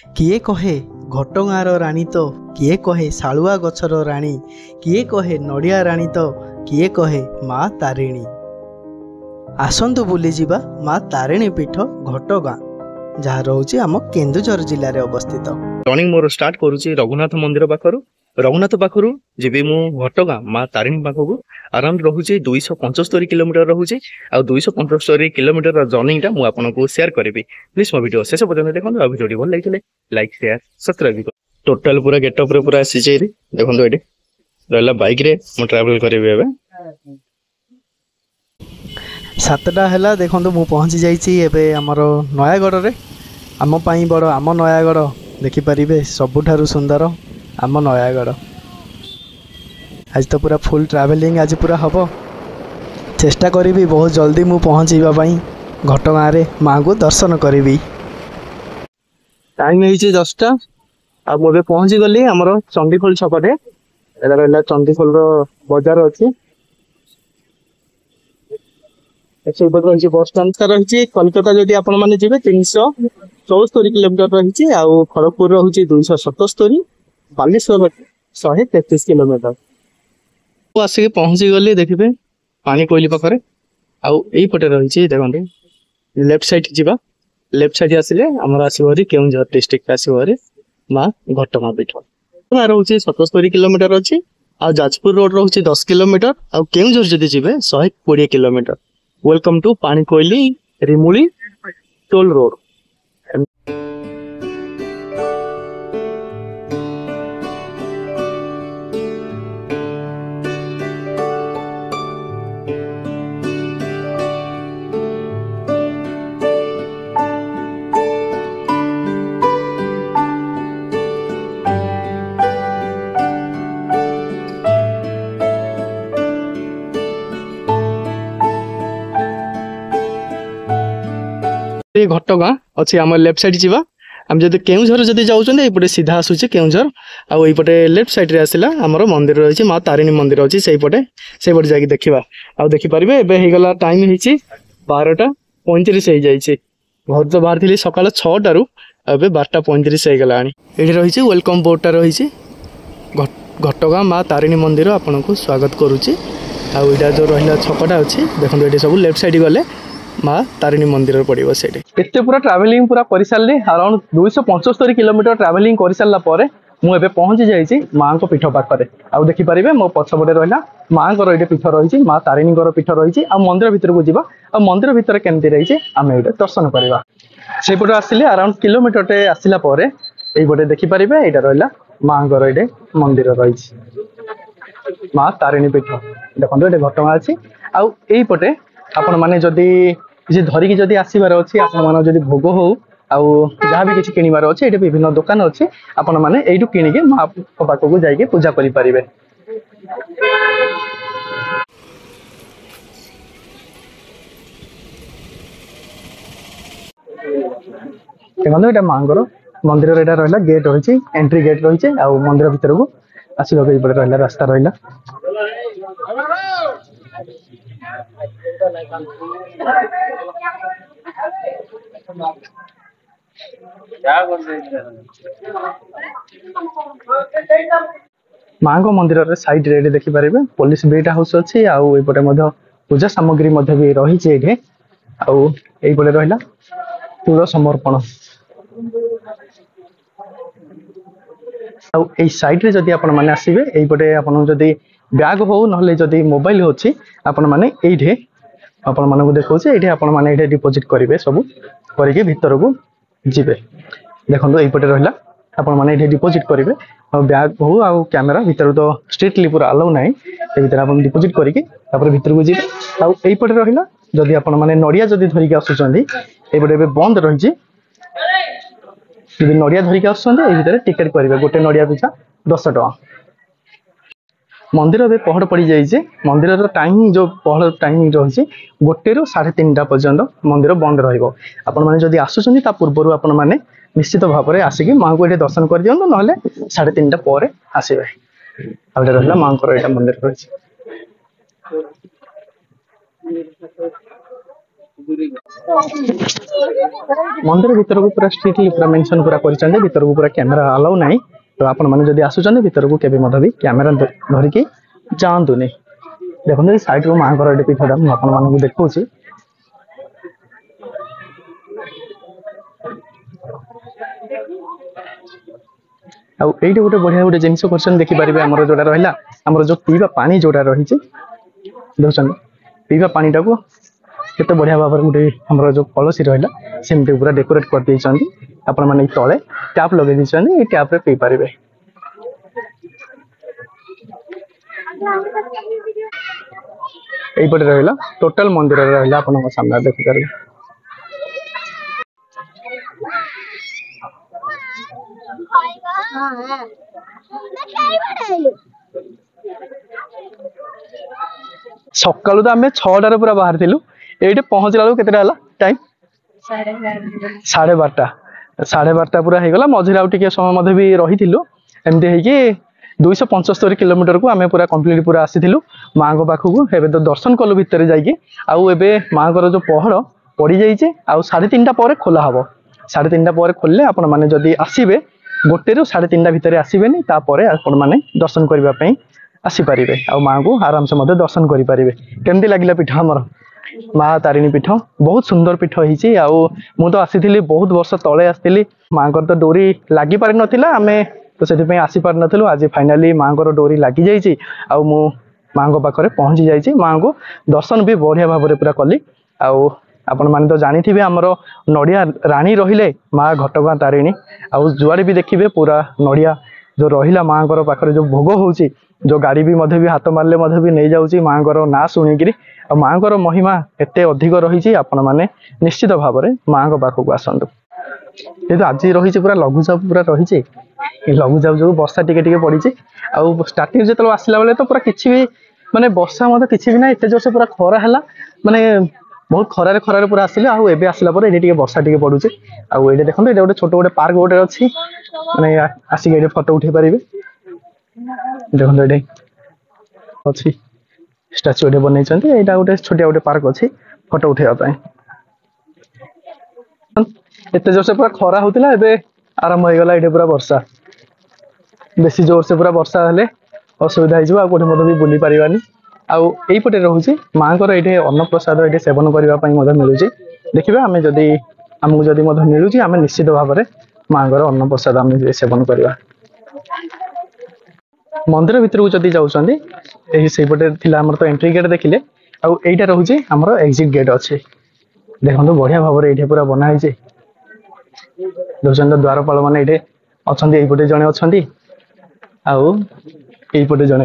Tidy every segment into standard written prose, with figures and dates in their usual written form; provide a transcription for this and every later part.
किए कहे घटगाँर राणी तो किए कहे शालुआ गछर राणी किए कहे नड़िया राणी तो किए कहे माँ तारिणी। आसंतु बुली जिबा माँ तारिणी पीठ घटगाँ जहाँ रोचे आम केन्दुझर जिले अवस्थित। रनिंग मोर स्टार्ट करुच्ची रघुनाथ मंदिर पाखर रघुनाथ पाखर जी मु घटगाँ माँ तारिणी पाखक आराम रोचे 275 किलोमीटर रोचे आ 275 किलोमीटर जर्निंग टा मुझे शेयर करी। प्लीज मो वीडियो शेष पर्यटन देखो आ वीडियो भल लगे लाइक शेयर सब्सक्राइब। टोटाल पूरा गेटअप पूरा आसी देखो ये रहा बाइक रे मु ट्रावेल करी। 7टा है देखो मु पहुँची जाइए आमर नयागढ़ रे आम पाई बड़ आम नयागढ़ देखिपारे सबुठारु सुंदर आम नयागढ़। आज तो पूरा फुल ट्रैवलिंग आज पूरा हम चेष्टा करी बहुत जल्दी मु पहुँचाई घटगाँ रे माँ को दर्शन करी। टाइम है 10टा आ मुझे पहुँची गली आमर चंडीखोल छपटे रहा चंडीखोल बजार अच्छी रही बस स्टाण्ड रही। कलकता जदि आपण मैंने जी 374 किलोमीटर रही खड़गपुर रही 277 बालेश्वर 133 किलोमीटर आसिक पहुँची गली। देखिए पानी कोईली पाखे आईपटे रही देखते लेफ्ट साइड जावा लेफ्ट साइड आसिले आमर आसोरी केउंझर डिस्ट्रिक्ट आसोरी माँ घटगाँ पीठ रोचे 77 किलोमीटर अच्छी आ जाजपुर रोड रोचे 10 किलोमीटर आ केउंझर जदि जी 120 kilometre. Welcome to Panikoili Rimuli toll road. घटगाँ अच्छी आम लेफ्ट साइड जावा आम जब केउंझर जदि जाऊँचे सीधा आसूचे केउंझर आईपटे लेफ्ट साइड आसला आमर मंदिर रही माँ तारिणी मंदिर अच्छी से पटे जाकि देखा आ देखिपारे एगला टाइम हो 12टा 35 घर तो बाहर थी सका 6टारू अब 12टा 35 होगा। ये रही वेलकम बोर्डटा रही घटगाँ माँ तारिणी मंदिर आपन को स्वागत करुच्ची। आईटा जो रहा छकटा अच्छी देखो ये सब लेफ्ट साइड गले माँ तारिणी मंदिर पड़ो से पूरा ट्रैवलिंग पूरा कर सारे अराउंड 275 किलोमीटर ट्रैवलिंग कर सारा मुझे पहुँची जाइए माँ को पीठ पाखे आ देखिपारे मो पछपटे रहा माँ को ये पीठ रही माँ तारिणी पीठ रही मंदिर भितर को जीवा मंदिर भितर केमती रही आम ये दर्शन करवा से पटे आसिले अराउंड किलोमीटर आसला ये देखिपारे यहाँ रहा माँ को ये मंदिर रही माँ तारिणी पीठ देखो ये घटगाँ अच्छी आईपटे आपण मैंने जदि किसी धरिकी जदि आसबार अच्छी आप भोग हो जहाँ भी किसी किणवार अच्छे ये विभिन्न दुकान अच्छी आपण मैंने यू किणिकी माँ पाखक जाइए पूजा करें। देखो ये माँ मंदिर रहा गेट रही एंट्री गेट रही मंदिर भीतर को आसवा रहा रास्ता रहा। माँ को मंदिर साइड रे देखिपारे पुलिस बेट हाउस अच्छी आईपटे पूजा सामग्री भी रही ये रहा तुल समर्पण साइड रे जदि आपण माने आसीबे एइपटे आपण जदि बैग हो नहले जदि मोबाइल होछि आपण माने एइठे आपण माने को देखौछि एइठे आपण माने एइठे डिपॉजिट करिवे सब करिके भीतर को जिबे देखंतु एइपटे रहला आपण माने एइठे डिपॉजिट करिवे आ बैग हो आ कैमरा भीतर तो स्ट्रिक्टली पूरा अलाउ नाही ए भीतर आपण डिपॉजिट करिके तापर भीतर को जिबे आ एइपटे रहला जदि आपण माने नडिया जदि धरिके आसुचंदी एइपटे बे बंद रहिछि जदि नड़िया धरिक आसर टिकेट करेंगे गोटे नड़िया पिछा 10 टका। मंदिर ए पहड़ पड़ जाइए मंदिर टाइम जो पहड़ टाइम रही 1 ରୁ 3:30 पर्यंत मंदिर बंद रही आसुँच पूर्वर आपण मैंने निश्चित भाव में आसिक माँ को ये दर्शन कर दिखाँ ना 3:30 पर आसवे रहा माँ को ये मंदिर रही मंदिर भीतर को पूरा स्ट्रिक्टली पूरा मेंशन पूरा कर भीतर को पूरा कैमेरा अलाउ नहीं तो आपण मैंने जदि आसुचंदी भीतर को केबे भी कैमेरा धरिकी जातुनि देखो साइड रो माँ घर पीठटा मुझे देखा आईटी गोटे बढ़िया गोटे जिन कर देखिपारे आम जोटा रहा आम जो पीवा पानी जोटा रही देखुं पीवा पानीटा को केते बढ़िया भाव गोटे आम जो कलसी रहा सेमती पूरा डेकोरेट कर आपण मैंने तले टैप लगे ये टैप रे पी पारे यहीपटे रहा टोटाल मंदिर रहा आप सामने देखिपारे सकालू तो आम 6टार पूरा बाहर थिलु ये पहुँचला बेलू केतेटा टाइम 12:30 पूरा हो गला मझे आउ टिके समय भी रही एमती है 275 किलोमीटर को आम पूरा कंप्लीट पूरा आसी माँ को पाखक एवं तो दर्शन कलु भितर जाइए आउ एबे माँ को जो पहड़ पड़ जाइए आउ 3:30 पर खोला हम 3:30 पर खोलले आपण मैंने जदि आसबे 1 ରୁ 3:30 भितर आसबेनि तापर आपण मैंने दर्शन करने आसीपारे आ माँ को आराम से दर्शन करें केमती लगे पीठ आमर माँ तारिणी पीठ बहुत सुंदर पीठ होती मु तो आसी बहुत वर्ष तले आसती माँ को तो डोरी लगी पारि नाला आम तो से आसी पार नु आज फाइनाली माँ को डोरी लगी जाइए मु माँ को पाखे पहुँची जाइए माँ को दर्शन भी बढ़िया भाव में पूरा कली आपण मैंने तो जानी आमर नड़िया राणी रहिले माँ घटगाँ तारिणी आउ जुआड़े भी देखिए पूरा नड़िया जो रहा माँ को पाखे जो भोग होची जो गाड़ी भी हाथ मारले भी नहीं जाऊँगी माँ को ना शुणिकी माँ को महिमा एत अधिक रही आपण मैंने निश्चित भाव में माँ को पाखक आसतु ये तो आज रही पूरा लघुचाप पूरा रही लघुचाप जो वर्षा टिके पड़ी आउ स्टार्टिंग जो आसला बेले तो पूरा किसी भी माने वर्षा मत किसी भी ना एत जोर से पूरा खरा है माने बहुत खरारे खरारे पूरा आसिले आउ एबे आसला पर ये वर्षा टिके पड़ुचे आउ ये देखो ये गोटे छोट गोटे पार्क गोटे अच्छी माने आसिक ये फोटो उठे पारे देखो ये अच्छी स्टाच्यू गोटे बनई यहाँ गोटे छोटिया गोटे पार्क अच्छी फोटो उठेबाई एत जोर से पूरा खरा होता है आरंभ हो गला ये पूरा वर्षा बेसी जोर से पूरा वर्षा हेले असुविधा हो कौटे भी बुली पारानी आईपटे रोचे माँ को ये अन्न प्रसाद ये सेवन करने मिलूँ देखिए आम जदि आमको जदि मिलूँ आम निश्चित भाव में माँ को अन्न प्रसाद आम सेवन करवा मंदिर भीतर को जदि जाऊँगी से तो एंट्री गेट देखिले आईटा रोचे आमर एग्जिट गेट अच्छे देखो बढ़िया भाव में ये पूरा बनाई देखते द्वारपाल मैंने ये अच्छा यहीपटे जड़े अच्छा आईपटे जड़े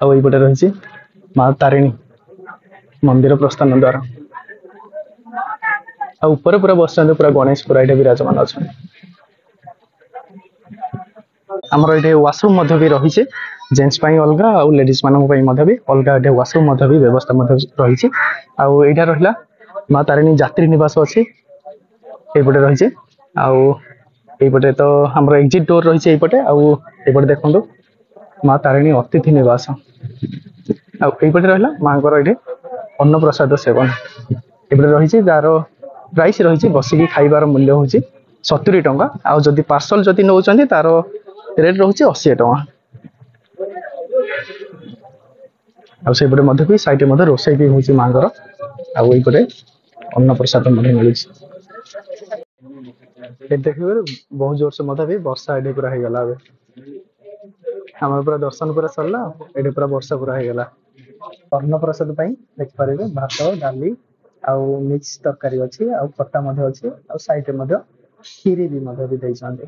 आईपटे रही माँ तारिणी मंदिर प्रस्थान द्वार ऊपर पूरा बस पूरा गणेश पूरा ये विराजमान अच्छा आमर ये वाशरूम भी रही जेन्ट्स अलग आउ लेडीज मानी भी अलग ये वाशरूम भी व्यवस्था रही आईटा रहा माँ तारिणी यात्री निवास अच्छी यहीपटे रही आईपटे तो आमर एग्जिट डोर रही आईपटे देखो माँ तारिणी अतिथि निवास आईपटे रहा माँ को ये अन्न प्रसाद सेवन ये रही जार प्राइस रही बसिकी खाइबार मूल्य हूँ 70 टंका आउ जदि पार्सल जदि नौ तार रेट रोचे 80 टंका आईपटे भी साइड रोषे भी हूँ माँ को आईपटे अन्न प्रसाद मिलूँ देखिए बहुत जोर से भी वर्षा ये पूरा हो गला आम पूरा दर्शन पूरा सरला ये पूरा वर्षा पूरा हो गला अन्न प्रसाद देखिपारे भात डाली आउ मिक्स तरकारी अच्छी आउ खट्टा अच्छी आउ साइड खीरी भी देइछन्ते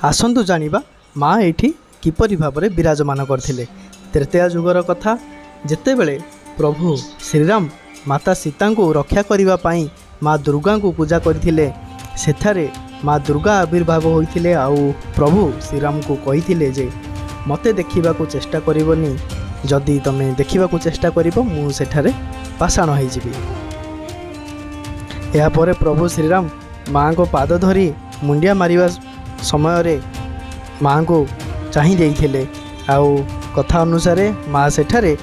आसंतु जानिबा माँ एठी किपरि भाबरे विराजमान करथिले तृतीय जुगर कथा जेतेबेले प्रभु श्रीराम माता सीता को रक्षा करिबा पई माँ दुर्गा को पूजा करथिले सेठारे माँ दुर्गा आविर्भाव होइथिले आउ प्रभु श्रीराम को कहिथिले जे मते देखिबा को चेष्टा करिवनी जदि तमे देखिबा को चेष्टा करिवो मु सेठारे पाषाण होई जिबी या परे प्रभु श्रीराम माँ को पाद धरी मुंडिया मारिबा समय रे माँ को चाहि देइथिले आउ कथा अनुसार माँ सेठारे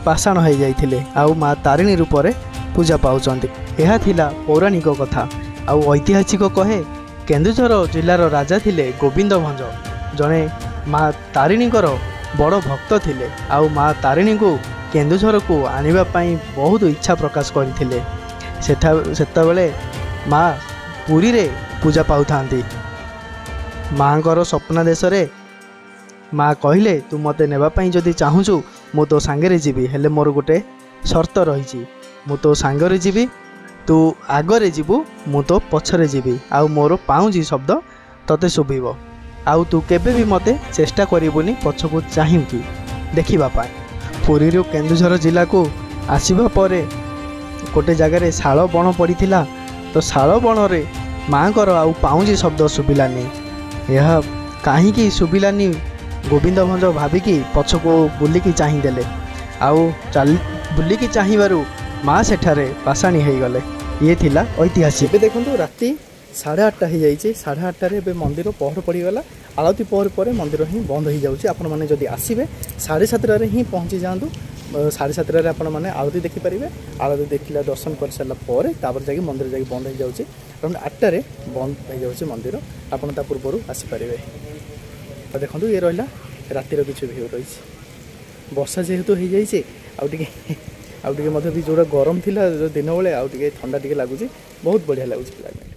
ପାଷାଣ ହୋଇଯାଇଥିଲେ ଆଉ ମା ତାରିଣୀ ରୂପରେ ପୂଜା ପାଉଛନ୍ତି। ଏହା ଥିଲା ପୌରାଣିକ କଥା। ଆଉ ଐତିହାସିକ କହେ କେନ୍ଦୁଝର ଜିଲ୍ଲାର ରାଜା ଥିଲେ ଗୋବିନ୍ଦ ଭଞ୍ଜ, ଜଣେ ମା ତାରିଣୀଙ୍କର ବଡ଼ ଭକ୍ତ ଥିଲେ। ଆଉ ମା ତାରିଣୀଙ୍କୁ କେନ୍ଦୁଝରକୁ ଆଣିବା ପାଇଁ ବହୁତ ଇଚ୍ଛା ପ୍ରକାଶ କରିଥିଲେ। ସେତେବେଳେ ମା ପୁରୀରେ ପୂଜା ପାଉଥାନ୍ତି। ମାଙ୍କର ସ୍ୱପ୍ନାଦେଶରେ ମା କହିଲେ ତୁ ମୋତେ ନେବା ପାଇଁ ଯଦି ଚାହୁଁଛୁ ମୁଁ ତୋ ସାଙ୍ଗରେ ଯିବି, ହେଲେ ମୋର ଗୋଟେ ସର୍ତ୍ତ ରହିଛି। ମୁଁ ତୋ ସାଙ୍ଗରେ ଯିବି, ତୁ ଆଗରେ ଯିବୁ, ମୁଁ ତୋ ପଛରେ ଯିବି, ଆଉ ମୋର ପାଉଁଜି ଶବ୍ଦ ତୋତେ ଶୁଭିବ। ଆଉ ତୁ କେବେ ବି ମୋତେ ଚେଷ୍ଟା କରିବୁନି ପଛକୁ ଚାହିଁକି ଦେଖିବା ପାଇଁ। ପୁରୀରୁ କେନ୍ଦୁଝର ଜିଲ୍ଲାକୁ ଆସିବା ପରେ ଗୋଟେ ଜାଗାରେ ଶାଳ ବଣ ପଡ଼ିଥିଲା। ତ ଶାଳ ବଣରେ ମାଙ୍କର ଆଉ ପାଉଁଜି ଶବ୍ଦ ଶୁଭିଲାନି। ଏହା କାହିଁକି ଶୁଭିଲାନି ଗୋବିନ୍ଦ ଭଞ୍ଜ ଭାବିକି ପଛକୁ ବୁଲିକି ଚାହିଁଦେଲେ। ଆଉ ବୁଲିକି ଚାହିଁବାରୁ ମା ସେଠାରେ ପାଷାଣୀ ହୋଇଗଲେ। ଇଏ ଥିଲା ଐତିହାସିକ। ଏବେ ଦେଖନ୍ତୁ ରାତି 8:30 ହେଇଯାଇଛି। 8:30ରେ ଏବେ ମନ୍ଦିର ପହର ପଡ଼ିଗଲା। ଆଳତି ପହର ପରେ ମନ୍ଦିର ହିଁ ବନ୍ଦ ହୋଇଯାଉଛି। ଆପଣମାନେ ଯଦି ଆସିବେ 7:30ରେ ହିଁ ପହଞ୍ଚି ଯାଆନ୍ତୁ। 7:30ରେ ଆପଣମାନେ ଆଳତି ଦେଖିପାରିବେ। ଆଳତି ଦେଖିଲା ଦର୍ଶନ କରିସାରିଲା ପରେ ତାପରେ ଯାଇକି ମନ୍ଦିର ଯାଇକି ବନ୍ଦ ହୋଇଯାଉଛି। କାରଣ 8ଟାରେ ବନ୍ଦ ହୋଇଯାଉଛି ମନ୍ଦିର। ଆପଣ ତା ପୂର୍ବରୁ ଆସିପାରିବେ। ତ ଦେଖନ୍ତୁ ଇଏ ରହିଲା ରାତିର କିଛି ଭିଉ ରହିଛି। ବର୍ଷା ଯେହେତୁ ହେଇଯାଇଛି ଆଉ ଟିକେ ମଧ୍ୟ ବି ଯେଉଁଟା ଗରମ ଥିଲା ଦିନ ବେଳେ ଆଉ ଟିକେ ଥଣ୍ଡା ଟିକେ ଲାଗୁଛି। ବହୁତ ବଢ଼ିଆ ଲାଗୁଛି କ୍ଲାଇମେଟ୍।